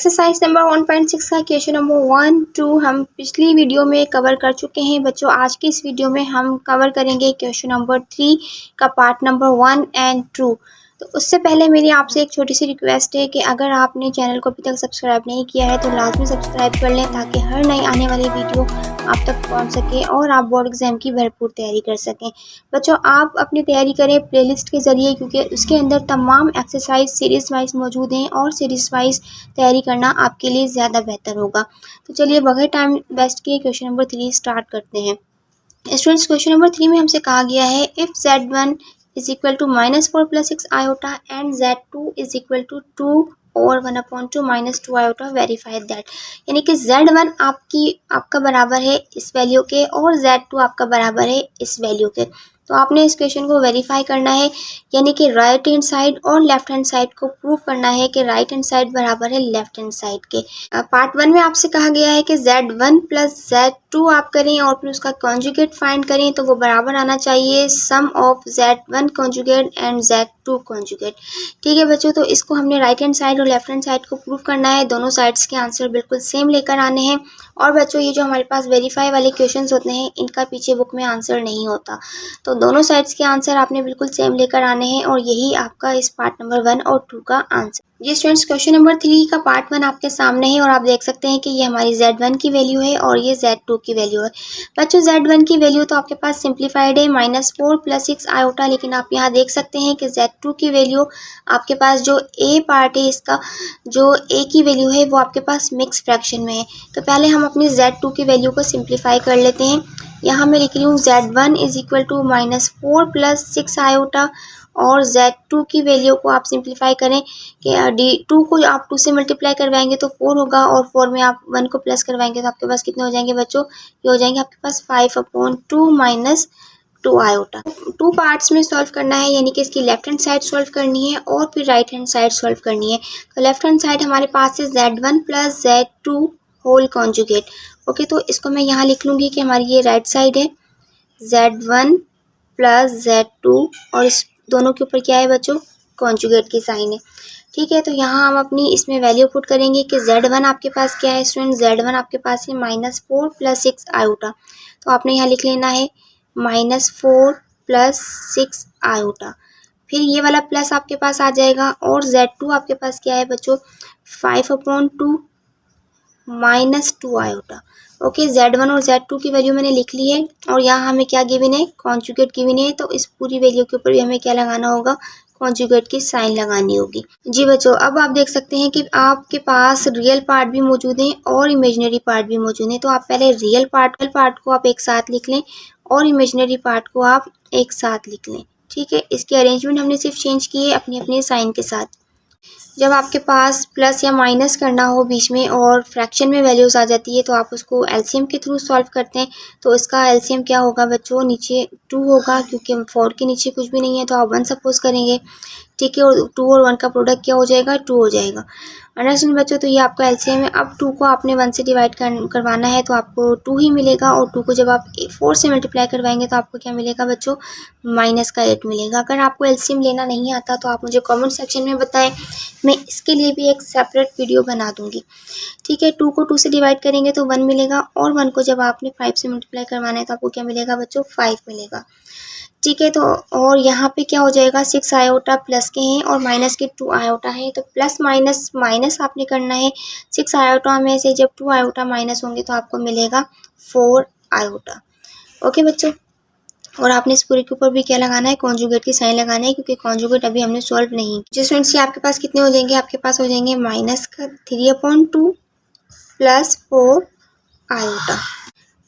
Exercise number 1.6 का question number 1, 2 हम पिछली वीडियो में कवर कर चुके हैं बच्चों। आज की इस वीडियो में हम कवर करेंगे क्वेश्चन नंबर 3 का पार्ट नंबर 1 एंड 2। तो उससे पहले मेरी आपसे एक छोटी सी रिक्वेस्ट है कि अगर आपने चैनल को अभी तक सब्सक्राइब नहीं किया है तो लाजमी सब्सक्राइब कर लें ताकि हर नई आने वाली वीडियो आप तक पहुंच सके और आप बोर्ड एग्जाम की भरपूर तैयारी कर सकें। बच्चों आप अपनी तैयारी करें प्लेलिस्ट के ज़रिए, क्योंकि उसके अंदर तमाम एक्सरसाइज सीरीज़ वाइज मौजूद हैं और सीरीज़ वाइज तैयारी करना आपके लिए ज़्यादा बेहतर होगा। तो चलिए बगैर टाइम वेस्ट किए क्वेश्चन नंबर 3 स्टार्ट करते हैं। स्टूडेंट्स, क्वेश्चन नंबर 3 में हमसे कहा गया है if Z1 is equal to -4 + 6 iota and Z2 is equal to 2 और 1/2 -2 आयोटा वेरीफाई दैट। यानी कि Z1 आपका बराबर है इस वैल्यू के और Z2 आपका बराबर है इस वैल्यू के। तो आपने इस क्वेश्चन को वेरीफाई करना है, यानी कि राइट हैंड साइड और लेफ्ट हैंड साइड को प्रूव करना है कि राइट हैंड साइड बराबर है लेफ्ट हैंड साइड के। पार्ट 1 में आपसे कहा गया है कि Z1 + Z2 आप करें और फिर उसका कॉन्जुगेट फाइंड करें, तो वो बराबर आना चाहिए sum of Z1 conjugate and Z2 conjugate. ठीक है बच्चों, तो इसको हमने राइट हैंड साइड और लेफ्ट हैंड साइड को प्रूव करना है। दोनों साइड्स के आंसर बिल्कुल सेम लेकर आने हैं। और बच्चों ये जो हमारे पास वेरीफाई वाले क्वेश्चंस होते हैं इनका पीछे बुक में आंसर नहीं होता, तो दोनों साइड्स के आंसर आपने बिल्कुल सेम लेकर आने हैं और यही आपका इस पार्ट नंबर 1 और 2 का आंसर। जी स्टूडेंट्स, क्वेश्चन नंबर 3 का पार्ट 1 आपके सामने है और आप देख सकते हैं कि ये हमारी Z1 की वैल्यू है और ये Z2 की वैल्यू है। बच्चों Z1 की वैल्यू तो आपके पास सिंप्लीफाइड है -4 + 6 आयोटा, लेकिन आप यहाँ देख सकते हैं कि Z2 की वैल्यू आपके पास जो A पार्ट है इसका जो A की वैल्यू है वो आपके पास मिक्स फ्रैक्शन में है। तो पहले हम अपनी Z2 की वैल्यू को सिंप्लीफाई कर लेते हैं। यहाँ मैं लिख रही हूँ Z1 is equal to -4 + 6 iota और Z2 की वैल्यू को आप सिंप्लीफाई करें कि D2 को आप 2 से मल्टीप्लाई करवाएंगे तो 4 होगा और 4 में आप 1 को प्लस करवाएंगे तो आपके पास कितने हो जाएंगे बच्चों? ये हो जाएंगे आपके पास 5/2 - 2 आयोटा। 2 पार्ट्स में सॉल्व करना है, यानी कि इसकी लेफ्ट हैंड साइड सॉल्व करनी है और फिर राइट हैंड साइड सॉल्व करनी है। तो लेफ्ट हैंड साइड हमारे पास है Z1 + Z2 whole conjugate. Okay, तो इसको मैं यहाँ लिख लूँगी कि हमारी ये राइट साइड है Z1 + Z2 और इस दोनों के ऊपर क्या है बच्चों? कॉन्जुगेट की साइन है। ठीक है, तो यहाँ हम अपनी इसमें वैल्यू पुट करेंगे कि Z1 आपके पास क्या है स्टूडेंट? Z1 आपके पास है -4 + 6 आयोटा। तो आपने यहाँ लिख लेना है -4 + 6 आयोटा। फिर ये वाला प्लस आपके पास आ जाएगा और Z2 आपके पास क्या है बच्चों? 5/2 -2 आयोटा। ओके, Z1 और Z2 की वैल्यू मैंने लिख ली है और यहाँ हमें क्या गिवन है? कॉन्जुगेट गिवन है, तो इस पूरी वैल्यू के ऊपर भी हमें क्या लगाना होगा? कॉन्जुगेट की साइन लगानी होगी। जी बच्चों, अब आप देख सकते हैं कि आपके पास रियल पार्ट भी मौजूद हैं और इमेजिनरी पार्ट भी मौजूद हैं। तो आप पहले रियल पार्ट को आप एक साथ लिख लें और इमेजिनरी पार्ट को आप एक साथ लिख लें। ठीक है, इसकी अरेंजमेंट हमने सिर्फ चेंज की है अपनी अपनी साइन के साथ। जब आपके पास प्लस या माइनस करना हो बीच में और फ्रैक्शन में वैल्यूज़ आ जाती है तो आप उसको एलसीएम के थ्रू सॉल्व करते हैं। तो इसका एलसीएम क्या होगा बच्चों? नीचे 2 होगा, क्योंकि 4 के नीचे कुछ भी नहीं है तो आप 1 सपोज करेंगे। ठीक है, और 2 और 1 का प्रोडक्ट क्या हो जाएगा? 2 हो जाएगा। अंडरस्टैंड बच्चों? तो ये आपका एलसीएम है। अब 2 को आपने 1 से डिवाइड करवाना है तो आपको 2 ही मिलेगा और 2 को जब आप 4 से मल्टीप्लाई करवाएंगे तो आपको क्या मिलेगा बच्चों? -8 मिलेगा। अगर आपको एलसीएम लेना नहीं आता तो आप मुझे कमेंट सेक्शन में बताएं, मैं इसके लिए भी एक सेपरेट वीडियो बना दूंगी। ठीक है, 2 को 2 से डिवाइड करेंगे तो 1 मिलेगा और 1 को जब आपने 5 से मल्टीप्लाई करवाना है तो आपको क्या मिलेगा बच्चों? 5 मिलेगा। ठीक है, तो और यहाँ पे क्या हो जाएगा? 6 आयोटा प्लस के हैं और माइनस के 2 आयोटा है, तो प्लस माइनस माइनस आपने करना है। 6 आयोटा में से जब 2 आयोटा माइनस होंगे तो आपको मिलेगा 4 आयोटा। ओके बच्चों, और आपने इस पूरे के ऊपर भी क्या लगाना है? कॉन्जुगेट की साइन लगाना है, क्योंकि कॉन्जुगेट अभी हमने सॉल्व नहीं किया। जिस फ्रेंड्स, आपके पास कितने हो जाएंगे? आपके पास हो जाएंगे -3/2 + 4 आयोटा।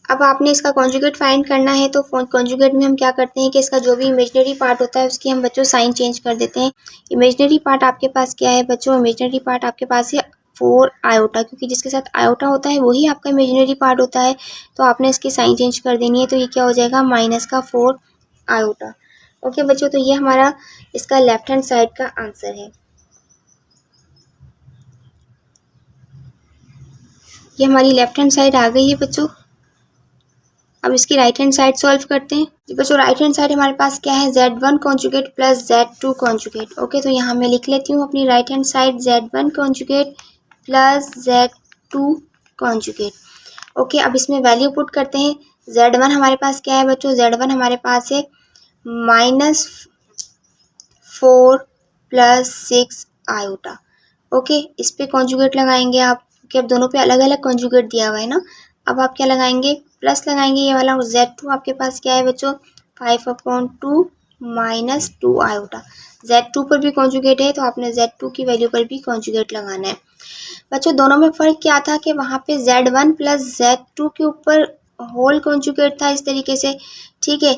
अब आपने इसका कॉन्जुगेट फाइंड करना है, तो कॉन्जुगेट में हम क्या करते हैं कि इसका जो भी इमेजिनरी पार्ट होता है उसकी हम बच्चों साइन चेंज कर देते हैं। इमेजिनरी पार्ट आपके पास क्या है बच्चों? इमेजिनरी पार्ट आपके पास है 4 आयोटा, क्योंकि जिसके साथ आयोटा होता है वही आपका इमेजिनरी पार्ट होता है। तो आपने इसकी साइन चेंज कर देनी है, तो ये क्या हो जाएगा? -4 आयोटा। ओके बच्चों, तो ये हमारा इसका लेफ्ट हैंड साइड का आंसर है। ये हमारी लेफ्ट हैंड साइड आ गई है बच्चों। अब इसकी राइट हैंड साइड सॉल्व करते हैं। जी बच्चों, राइट हैंड साइड हमारे पास क्या है? Z1 conjugate + Z2 conjugate. Okay, तो यहाँ मैं लिख लेती हूँ अपनी right hand side Z1 conjugate plus Z2 conjugate. Okay, अब इसमें वैल्यू पुट करते हैं। Z1 हमारे पास क्या है बच्चों? Z1 हमारे पास है -4 + 6 आयोटा। ओके, इस पे कॉन्जुगेट लगाएंगे आप, क्योंकि अब दोनों पे अलग अलग कॉन्जुगेट दिया हुआ है ना। अब आप क्या लगाएंगे? प्लस लगाएंगे ये वाला। और Z2 आपके पास क्या है बच्चों? 5/2 -2 आयोटा। Z2 पर भी कॉन्जुगेट है, तो आपने Z2 की वैल्यू पर भी कॉन्जुगेट लगाना है। बच्चों दोनों में फ़र्क क्या था कि वहाँ पे Z1 + Z2 के ऊपर होल कॉन्जुगेट था इस तरीके से, ठीक है,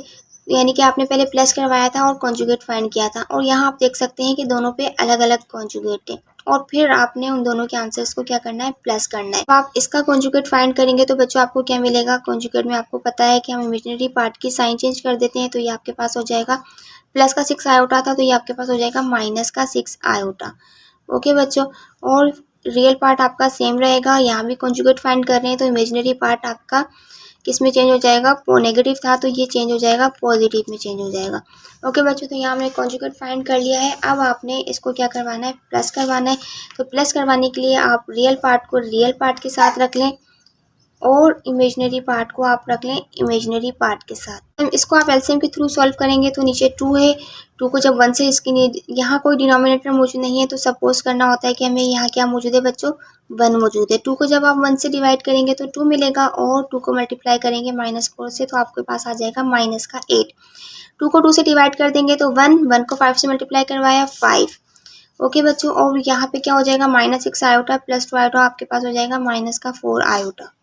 यानी कि आपने पहले प्लस करवाया था और कॉन्जुगेट फाइंड किया था। और यहाँ आप देख सकते हैं कि दोनों पे अलग अलग कॉन्जुगेट है, और फिर आपने उन दोनों के आंसर्स को क्या करना है? प्लस करना है। तो आप इसका कॉन्जुगेट फाइंड करेंगे तो बच्चों आपको क्या मिलेगा? कॉन्जुगेट में आपको पता है कि हम इमेजिनरी पार्ट की साइन चेंज कर देते हैं, तो ये आपके पास हो जाएगा प्लस का 6 आयोटा था, तो ये आपके पास हो जाएगा माइनस का 6 आयोटा। ओके बच्चों, और रियल पार्ट आपका सेम रहेगा। यहाँ भी कॉन्जुगेट फाइंड कर रहे हैं, तो इमेजिनरी पार्ट आपका किस में चेंज हो जाएगा? नेगेटिव था, तो ये चेंज हो जाएगा पॉजिटिव में चेंज हो जाएगा। ओके बच्चों, तो यहाँ हमने कॉन्जुगेट फाइंड कर लिया है। अब आपने इसको क्या करवाना है? प्लस करवाना है। तो प्लस करवाने के लिए आप रियल पार्ट को रियल पार्ट के साथ रख लें, और इमेजिनरी पार्ट को आप रख लें इमेजिनरी पार्ट के साथ। इसको आप एलसीएम के थ्रू सॉल्व करेंगे, तो नीचे 2 है, 2 को जब 1 से इसकी यहाँ कोई डिनोमिनेटर मौजूद नहीं है, तो सपोज करना होता है कि हमें यहाँ क्या मौजूद है बच्चों? 1 मौजूद है। 2 को जब आप 1 से डिवाइड करेंगे तो 2 मिलेगा, और 2 को मल्टीप्लाई करेंगे -4 से, तो आपके पास आ जाएगा माइनस का 8। 2 को 2 से डिवाइड कर देंगे तो 1 को 5 से मल्टीप्लाई करवाया 5। ओके बच्चों, और यहाँ पे क्या हो जाएगा? -6 आयोटा + 2 आयोटा, आपके पास हो जाएगा -4 आयोटा।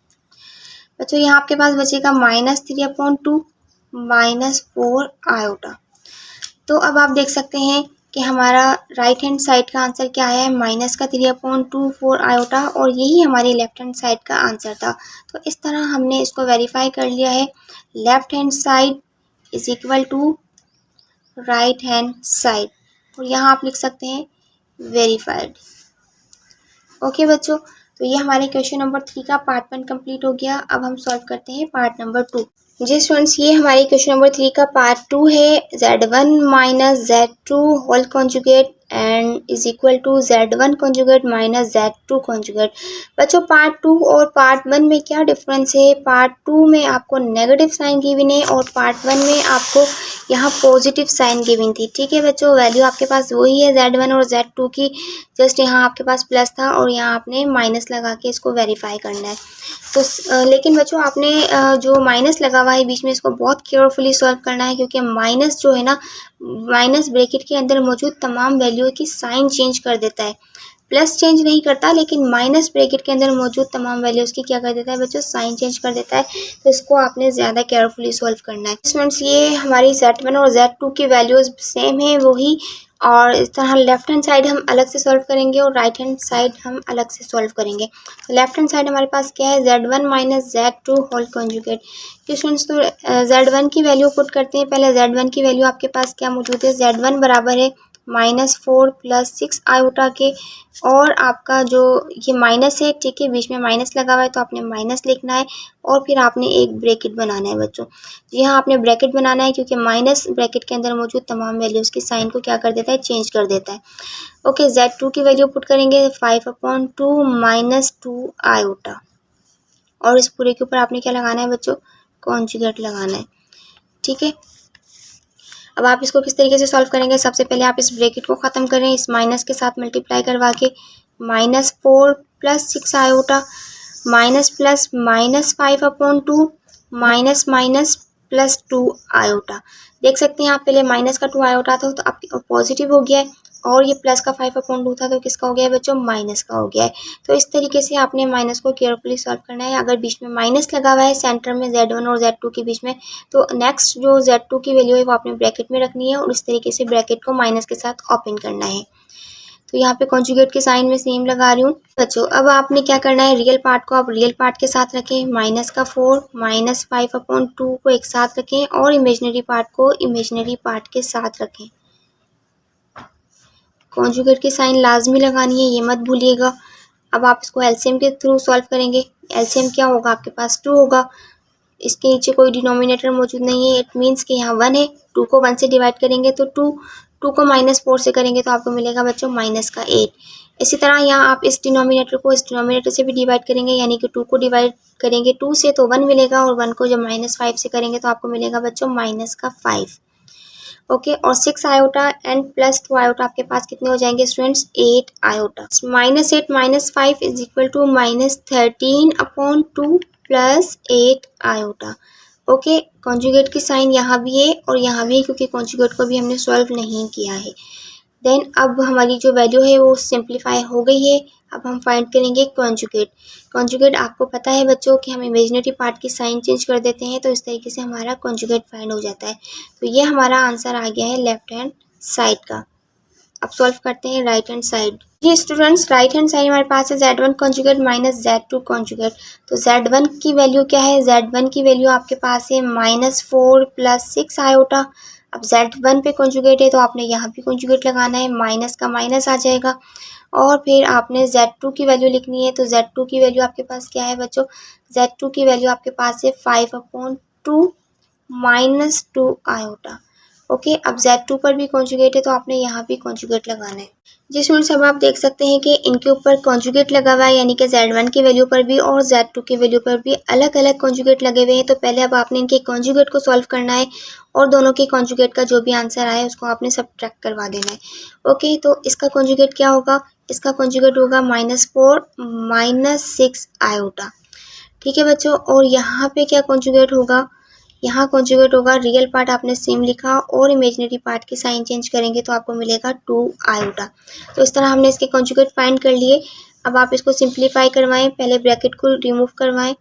बच्चों यहाँ आपके पास बचेगा -3/2 -4 आयोटा। तो अब आप देख सकते हैं कि हमारा राइट हैंड साइड का आंसर क्या है? -3/2 4 आयोटा, और यही हमारी लेफ्ट हैंड साइड का आंसर था। तो इस तरह हमने इसको वेरीफाई कर लिया है। Left hand side is equal to right hand side, और यहाँ आप लिख सकते हैं वेरीफाइड। ओके बच्चों, तो ये हमारे क्वेश्चन नंबर 3 का पार्ट 1 कंप्लीट हो गया। अब हम सॉल्व करते हैं पार्ट नंबर 2। जी स्टूडेंट्स, ये हमारे क्वेश्चन नंबर 3 का पार्ट 2 है। Z1 - Z2 whole conjugate and is equal to Z1 conjugate - Z2 conjugate. बच्चों पार्ट 2 और पार्ट 1 में क्या डिफरेंस है? पार्ट 2 में आपको नेगेटिव साइन गिवन है, और पार्ट 1 में आपको यहाँ पॉजिटिव साइन गिवन थी। ठीक है बच्चों, वैल्यू आपके पास वही है Z1 और Z2 की, जस्ट यहाँ आपके पास प्लस था और यहाँ आपने माइनस लगा के इसको वेरीफाई करना है। तो लेकिन बच्चों आपने जो माइनस लगा हुआ है बीच में, इसको बहुत केयरफुली सॉल्व करना है, क्योंकि माइनस जो है ना, माइनस ब्रैकेट के अंदर मौजूद तमाम वैल्यू की साइन चेंज कर देता है। प्लस चेंज नहीं करता, लेकिन माइनस ब्रैकेट के अंदर मौजूद तमाम वैल्यूज़ की क्या कर देता है बच्चों? साइन चेंज कर देता है। तो इसको आपने ज़्यादा केयरफुली सॉल्व करना है। स्टूडेंट्स, ये हमारी Z1 और Z2 की वैल्यूज़ सेम है वही, और इस तरह लेफ्ट हैंड साइड हम अलग से सॉल्व करेंगे और राइट हैंड साइड हम अलग से सॉल्व करेंगे। तो लेफ्ट हैंड साइड हमारे पास क्या है? Z1 - Z2 whole conjugate. Students, तो Z1 की वैल्यू पुट करते हैं। पहले Z1 की वैल्यू आपके पास क्या मौजूद है? Z1 बराबर है -4 + 6 आयोटा के, और आपका जो ये माइनस है, ठीक है, बीच में माइनस लगा हुआ है, तो आपने माइनस लिखना है, और फिर आपने एक ब्रैकेट बनाना है बच्चों। जी हाँ, आपने ब्रैकेट बनाना है, क्योंकि माइनस ब्रैकेट के अंदर मौजूद तमाम वैल्यूज़ की साइन को क्या कर देता है? चेंज कर देता है। ओके, Z2 की वैल्यू पुट करेंगे 5/2 -2 आयोटा, और इस पूरे के ऊपर आपने क्या लगाना है बच्चों? कॉन्जुगेट लगाना है। ठीक है, अब आप इसको किस तरीके से सॉल्व करेंगे? सबसे पहले आप इस ब्रैकेट को ख़त्म करें, इस माइनस के साथ मल्टीप्लाई करवा के, -4 + 6 iota, minus plus -5/2 minus minus +2 iota. देख सकते हैं आप, पहले माइनस का 2 आयोटा था तो आप पॉजिटिव हो गया है, और ये प्लस का 5/2 था तो किसका हो गया है बच्चों? माइनस का हो गया है। तो इस तरीके से आपने माइनस को केयरफुली सॉल्व करना है। अगर बीच में माइनस लगा हुआ है सेंटर में Z1 और Z2 के बीच में, तो नेक्स्ट जो Z2 की वैल्यू है वो आपने ब्रैकेट में रखनी है, और इस तरीके से ब्रैकेट को माइनस के साथ ओपन करना है। तो यहाँ पे कॉन्जुगेट के साइन में सेम लगा रही हूँ बच्चों। अब आपने क्या करना है? रियल पार्ट को आप रियल पार्ट के साथ रखें, -4 -5/2 को एक साथ रखें, और इमेजिनरी पार्ट को इमेजिनरी पार्ट के साथ रखें। कॉन्जुगेट की साइन लाजमी लगानी है, ये मत भूलिएगा। अब आप इसको एलसीएम के थ्रू सॉल्व करेंगे। एलसीएम क्या होगा? आपके पास 2 होगा, इसके नीचे कोई डिनोमिनेटर मौजूद नहीं है, इट मीन्स कि यहाँ 1 है। 2 को 1 से डिवाइड करेंगे तो 2 को -4 से करेंगे तो आपको मिलेगा बच्चों -8। इसी तरह यहाँ आप इस डिनोमिनेटर को इस डिनोमिनेटर से भी डिवाइड करेंगे, यानी कि 2 को डिवाइड करेंगे 2 से तो 1 मिलेगा, और 1 को जब -5 से करेंगे तो आपको मिलेगा बच्चों -5। ओके, और 6 आयोटा एंड प्लस 2 आयोटा आपके पास कितने हो जाएंगे students? 8 iota. -8 -5 is equal to -13/2 plus 8 iota. Okay, conjugate की साइन यहाँ भी है और यहाँ भी है, क्योंकि कॉन्जुगेट को भी हमने सॉल्व नहीं किया है। देन अब हमारी जो वैल्यू है वो सिंप्लीफाई हो गई है। अब हम फाइंड करेंगे कॉन्जुगेट। कॉन्जुगेट आपको पता है बच्चों कि हम इमेजिनरी पार्ट की साइन चेंज कर देते हैं, तो इस तरीके से हमारा कॉन्जुगेट फाइंड हो जाता है। तो ये हमारा आंसर आ गया है लेफ्ट हैंड साइड का। अब सॉल्व करते हैं राइट हैंड साइड। जी स्टूडेंट्स, राइट हैंड साइड हमारे पास है Z1 conjugate minus Z2 conjugate. तो Z1 की वैल्यू क्या है? Z1 की वैल्यू आपके पास है -4 प्लस 6 आयोटा। अब Z1 पे कॉन्जुगेट है तो आपने यहाँ भी कॉन्जुगेट लगाना है, माइनस का माइनस आ जाएगा। और फिर आपने Z2 की वैल्यू लिखनी है, तो Z2 की वैल्यू आपके पास क्या है बच्चों? Z2 की वैल्यू आपके पास है 5/2 -2 आयोटा। ओके, अब Z2 पर भी कॉन्जुगेट है तो आपने यहाँ भी कॉन्जुगेट लगाना है। जी स्टूडेंट्स, अब आप देख सकते हैं कि इनके ऊपर कॉन्जुगेट लगा हुआ है, यानी कि Z1 की वैल्यू पर भी और Z2 की वैल्यू पर भी अलग अलग कॉन्जुगेट लगे हुए हैं। तो पहले अब आपने इनके कॉन्जुगेट को सॉल्व करना है और दोनों के कॉन्जुगेट का जो भी आंसर आया है उसको आपने सब्ट्रैक्ट करवा देना है। ओके, तो इसका कॉन्जुगेट क्या होगा? इसका कॉन्जुगेट होगा -4 -6 आयोटा। ठीक है बच्चों, और यहाँ पे क्या कॉन्जुगेट होगा? यहाँ कॉन्जुगेट होगा, रियल पार्ट आपने सेम लिखा और इमेजिनरी पार्ट की साइन चेंज करेंगे तो आपको मिलेगा 2 आयोटा। तो इस तरह हमने इसके कॉन्जुगेट फाइंड कर लिए। अब आप इसको सिंप्लीफाई करवाएं, पहले ब्रैकेट को रिमूव करवाएं,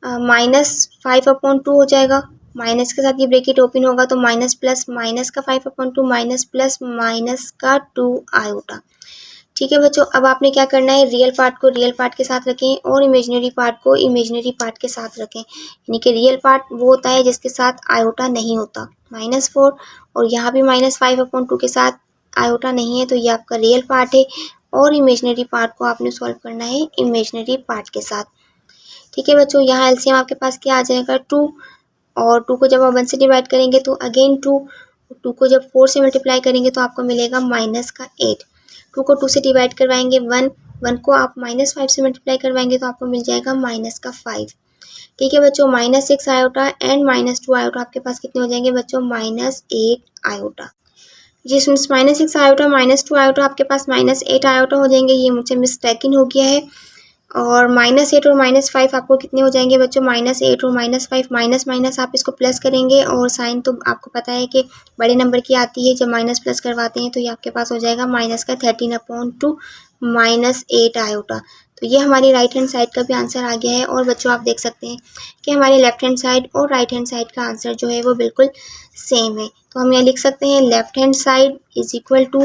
-5/2 हो जाएगा। माइनस के साथ ये ब्रैकेट ओपन होगा तो माइनस प्लस माइनस का 5/2 माइनस प्लस माइनस का 2 आयोटा। ठीक है बच्चों, अब आपने क्या करना है? रियल पार्ट को रियल पार्ट के साथ रखें और इमेजिनरी पार्ट को इमेजिनरी पार्ट के साथ रखें। यानी कि रियल पार्ट वो होता है जिसके साथ आयोटा नहीं होता, -4, और यहाँ भी -5/2 के साथ आयोटा नहीं है, तो ये आपका रियल पार्ट है। और इमेजिनरी पार्ट को आपने सॉल्व करना है इमेजिनरी पार्ट के साथ। ठीक है बच्चों, यहाँ एलसीएम आपके पास क्या आ जाएगा? 2, और 2 को जब आप 1 से डिवाइड करेंगे तो अगेन 2 को जब 4 से मल्टीप्लाई करेंगे तो आपको मिलेगा -8। 2 को 2 से डिवाइड करवाएंगे 1 को आप -5 से मल्टीप्लाई करवाएंगे तो आपको मिल जाएगा -5। ठीक है बच्चों, -6 आयोटा एंड -2 आयोटा आपके पास कितने हो जाएंगे बच्चों? -8 आयोटा। जी स्टूडेंट्स, -6 आयोटा -2 आयोटा आपके पास -8 आयोटा हो जाएंगे। ये मुझसे मिस्टेकिंग हो गया है। और -8 और -5 आपको कितने हो जाएंगे बच्चों? -8 और -5 माइनस माइनस आप इसको प्लस करेंगे, और साइन तो आपको पता है कि बड़े नंबर की आती है, जब माइनस प्लस करवाते हैं तो ये आपके पास हो जाएगा -13/2 -8 आयोटा। तो ये हमारी राइट हैंड साइड का भी आंसर आ गया है। और बच्चों आप देख सकते हैं कि हमारे लेफ्ट हैंड साइड और राइट हैंड साइड का आंसर जो है वो बिल्कुल सेम है। तो हम यहाँ लिख सकते हैं left hand side is equal to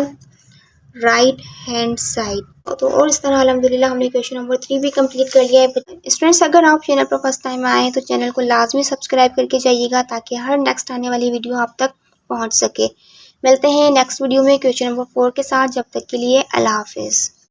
right hand side. तो और इस तरह अल्हम्दुलिल्लाह हमने क्वेश्चन नंबर 3 भी कंप्लीट कर लिया है। स्टूडेंट्स, अगर आप चैनल पर फर्स्ट टाइम आए हैं तो चैनल को लाजमी सब्सक्राइब करके जाइएगा, ताकि हर नेक्स्ट आने वाली वीडियो आप तक पहुंच सके। मिलते हैं नेक्स्ट वीडियो में क्वेश्चन नंबर 4 के साथ। जब तक के लिए अल्लाह हाफिज़।